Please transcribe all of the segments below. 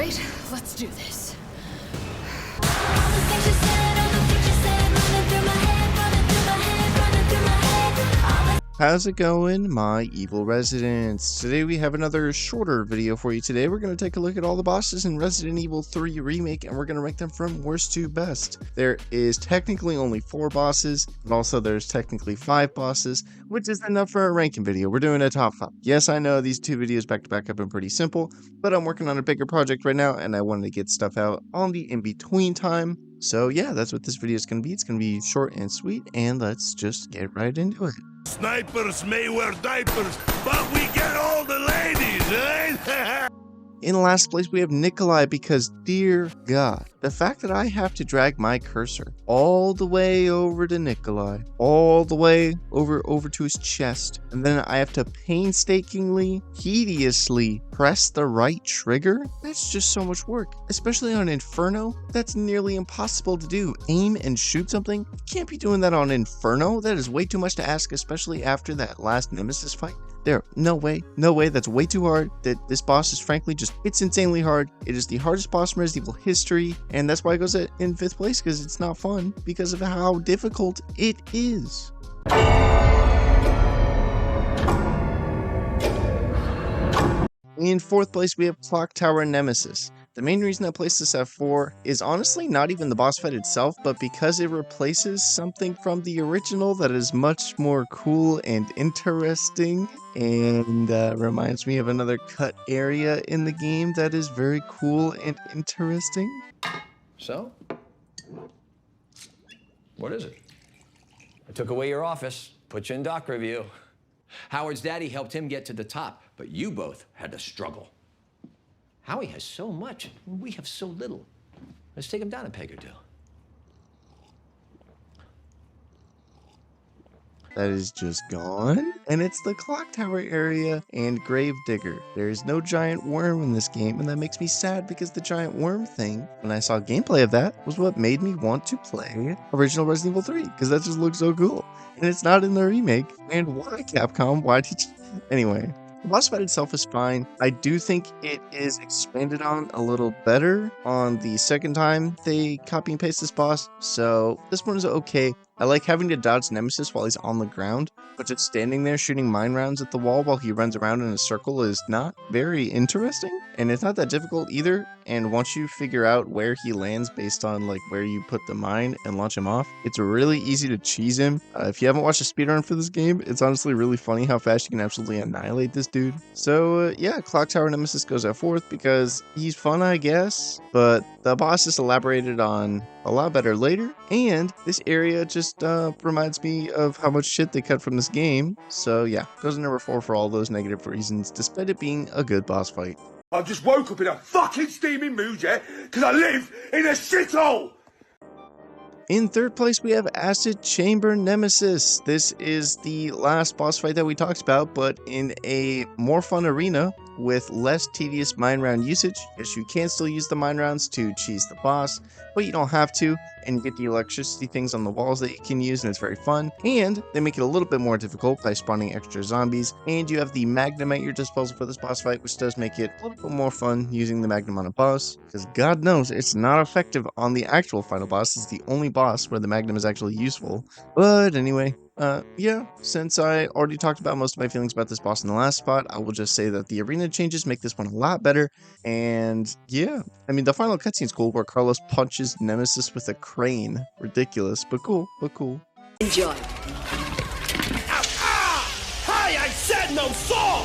right, let's do this. How's it going, my evil residents? Today we have another shorter video for you. Today we're going to take a look at all the bosses in Resident Evil 3 Remake, and we're going to rank them from worst to best. There is technically only 4 bosses, but also there's technically 5 bosses, which is enough for a ranking video. We're doing a top 5. Yes, I know these 2 videos back to back have been pretty simple, but I'm working on a bigger project right now, and I wanted to get stuff out on the in-between time. So yeah, that's what this video is going to be. It's going to be short and sweet, and let's just get right into it. Snipers may wear diapers, but we get all the ladies, right? In last place, we have Nikolai because, dear God, the fact that I have to drag my cursor all the way over to Nikolai, all the way over to his chest, and then I have to painstakingly, tediously press the right trigger, that's just so much work. Especially on Inferno, that's nearly impossible to do. Aim and shoot something? You can't be doing that on Inferno. That is way too much to ask, especially after that last Nemesis fight. No way, that's way too hard. That this boss is frankly just, it's insanely hard. It is the hardest boss in Resident Evil history, and that's why it goes in 5th place, because it's not fun, because of how difficult it is. In 4th place, we have Clock Tower Nemesis. The main reason I placed this at 4 is honestly not even the boss fight itself, but because it replaces something from the original that is much more cool and interesting, and reminds me of another cut area in the game that is very cool and interesting. So? What is it? I took away your office, put you in doc review. Howard's daddy helped him get to the top, but you both had to struggle. Howie has so much, and we have so little. Let's take him down a peg or two. That is just gone, and it's the clock tower area and grave digger. There is no giant worm in this game, and that makes me sad because the giant worm thing, when I saw gameplay of that, was what made me want to play original Resident Evil 3, because that just looks so cool. And it's not in the remake, and why, Capcom? Why did you? Anyway. The boss fight itself is fine. I do think it is expanded on a little better on the second time they copy and paste this boss, so this one is okay. I like having to dodge Nemesis while he's on the ground, but just standing there shooting mine rounds at the wall while he runs around in a circle is not very interesting, and it's not that difficult either. And once you figure out where he lands based on like where you put the mine and launch him off, it's really easy to cheese him. If you haven't watched a speedrun for this game, it's honestly really funny how fast you can absolutely annihilate this dude. So yeah, Clock Tower Nemesis goes at 4th because he's fun, I guess, but the boss is elaborated on a lot better later, and this area just reminds me of how much shit they cut from this game. So yeah, goes in number 4 for all those negative reasons, despite it being a good boss fight. I just woke up in a fucking steaming mood, yeah? Because I live in a shithole! In 3rd place, we have Acid Chamber Nemesis. This is the last boss fight that we talked about, but in a more fun arena with less tedious mine round usage. Yes, you can still use the mine rounds to cheese the boss, but you don't have to, and you get the electricity things on the walls that you can use, and it's very fun. And they make it a little bit more difficult by spawning extra zombies, and you have the Magnum at your disposal for this boss fight, which does make it a little bit more fun using the Magnum on a boss, because God knows it's not effective on the actual final boss. It's the only boss where the Magnum is actually useful. But anyway, yeah, since I already talked about most of my feelings about this boss in the last spot, I will just say that the arena changes make this one a lot better. And yeah, I mean, the final cutscene's cool where Carlos punches Nemesis with a crane. Ridiculous, but cool, Enjoy. Hey, I said no saw!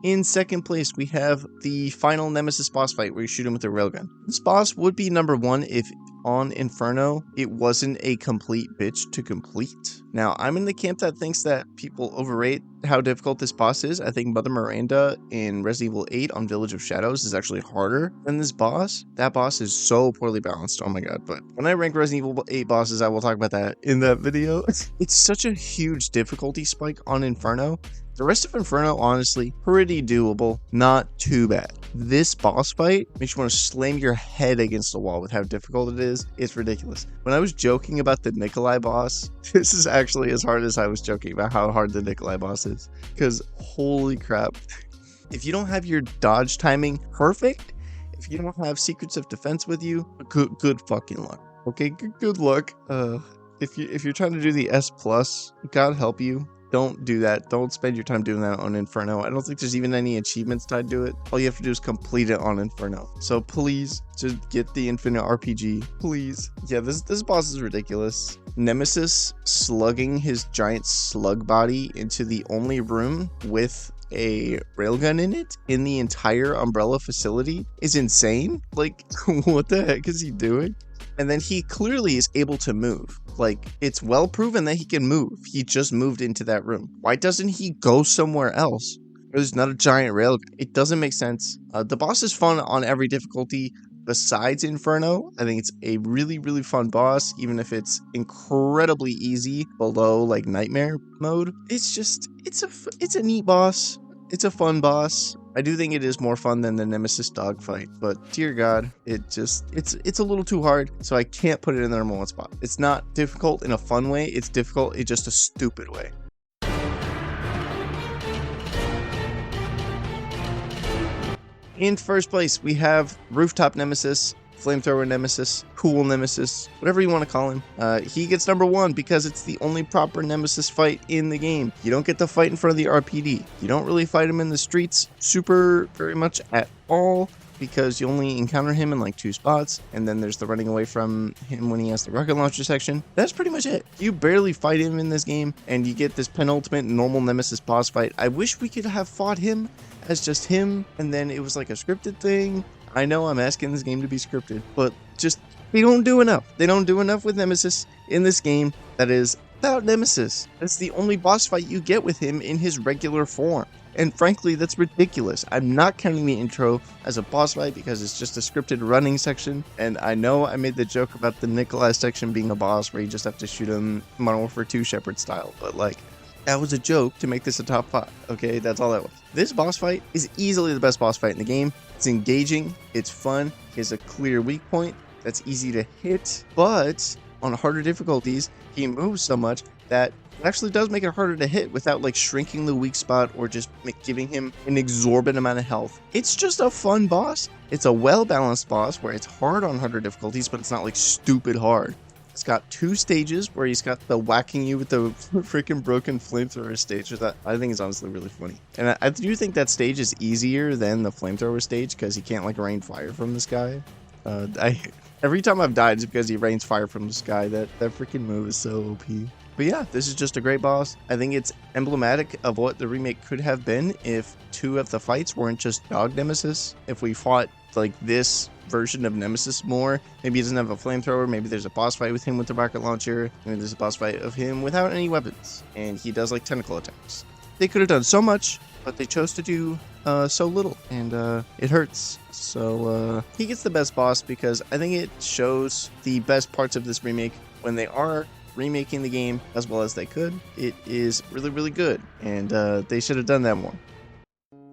In 2nd place, we have the final Nemesis boss fight where you shoot him with a railgun. This boss would be number 1 if on Inferno it wasn't a complete bitch to complete. Now, I'm in the camp that thinks that people overrate how difficult this boss is. I think Mother Miranda in Resident Evil 8 on Village of Shadows is actually harder than this boss. That boss is so poorly balanced, oh my god. But when I rank Resident Evil 8 bosses, I will talk about that in that video. It's such a huge difficulty spike on Inferno. The rest of Inferno, honestly, pretty doable, not too bad. This boss fight makes you want to slam your head against the wall with how difficult it is. It's ridiculous. When I was joking about the Nikolai boss, this is actually as hard as I was joking about how hard the Nikolai boss is. Because holy crap. If you don't have your dodge timing perfect, If you don't have Secrets of Defense with you, good fucking luck. Okay, good luck. If you're trying to do the S plus, God help you. Don't do that. Don't spend your time doing that on Inferno. I don't think there's even any achievements tied to it. All you have to do is complete it on Inferno. So please, just get the Infinite RPG. Please. Yeah, this boss is ridiculous. Nemesis slugging his giant slug body into the only room with a railgun in it in the entire Umbrella facility is insane. Like, what the heck is he doing? And then he clearly is able to move. Like, it's well proven that he can move. He just moved into that room. Why doesn't he go somewhere else? There's not a giant railgun. It doesn't make sense. The boss is fun on every difficulty besides Inferno. I think it's a really, really fun boss, even if it's incredibly easy below, like, Nightmare mode. It's just, it's a neat boss. It's a fun boss. I do think it is more fun than the Nemesis dogfight, but dear God, it's a little too hard, so I can't put it in the number one spot. It's not difficult in a fun way, it's difficult in just a stupid way. In first place, we have Rooftop Nemesis, Flamethrower Nemesis, Cool Nemesis, whatever you want to call him. He gets number one because it's the only proper Nemesis fight in the game. You don't get to fight in front of the RPD. You don't really fight him in the streets very much at all, because you only encounter him in like 2 spots, and then there's the running away from him when he has the rocket launcher section. That's pretty much it. You barely fight him in this game, and you get this penultimate normal Nemesis boss fight. I wish we could have fought him as just him, and then it was like a scripted thing. I know I'm asking this game to be scripted, but just, they don't do enough. They don't do enough with Nemesis in this game that is about Nemesis. That's the only boss fight you get with him in his regular form. And frankly, that's ridiculous. I'm not counting the intro as a boss fight because it's just a scripted running section. And I know I made the joke about the Nikolai section being a boss where you just have to shoot him Modern Warfare 2 Shepard style, but like, that was a joke to make this a top 5, okay? That's all that was. This boss fight is easily the best boss fight in the game. It's engaging, it's fun, he has a clear weak point that's easy to hit, but on harder difficulties, he moves so much that it actually does make it harder to hit without like shrinking the weak spot or just giving him an exorbitant amount of health. It's just a fun boss. It's a well-balanced boss where it's hard on harder difficulties, but it's not like stupid hard. It's got 2 stages where he's got the whacking you with the freaking broken flamethrower stage, which I think is honestly really funny. And I do think that stage is easier than the flamethrower stage because he can't like rain fire from the sky. Every time I've died, it's because he rains fire from the sky. That freaking move is so OP. But yeah, this is just a great boss. I think it's emblematic of what the remake could have been if 2 of the fights weren't just dog Nemesis. If we fought like this version of Nemesis more, maybe he doesn't have a flamethrower, maybe there's a boss fight with him with the rocket launcher, maybe there's a boss fight of him without any weapons, and he does like tentacle attacks. They could have done so much, but they chose to do so little, and it hurts. So he gets the best boss because I think it shows the best parts of this remake when they are remaking the game as well as they could. It is really, really good, and they should have done that more.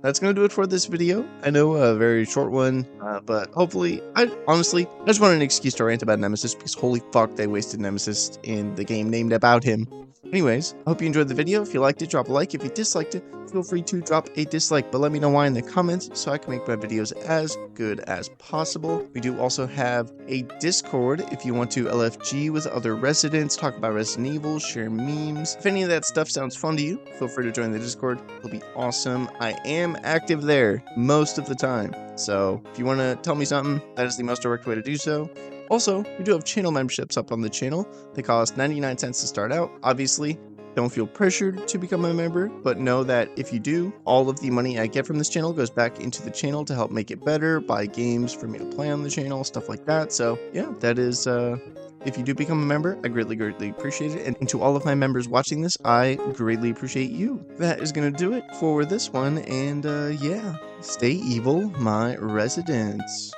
That's going to do it for this video. I know a very short one, but hopefully, I just want an excuse to rant about Nemesis because holy fuck, they wasted Nemesis in the game named about him. Anyways, I hope you enjoyed the video. If you liked it, drop a like. If you disliked it, feel free to drop a dislike, but let me know why in the comments so I can make my videos as good as possible. We do also have a Discord if you want to LFG with other residents, talk about Resident Evil, share memes. If any of that stuff sounds fun to you, feel free to join the Discord. It'll be awesome. I am active there most of the time, so if you want to tell me something, that is the most direct way to do so. Also, we do have channel memberships up on the channel. They cost 99 cents to start out. Obviously, don't feel pressured to become a member, but know that if you do, all of the money I get from this channel goes back into the channel to help make it better, buy games for me to play on the channel, stuff like that. So yeah, that is, if you do become a member, I greatly, greatly appreciate it. And to all of my members watching this, I greatly appreciate you. That is going to do it for this one. And yeah, stay evil, my residents.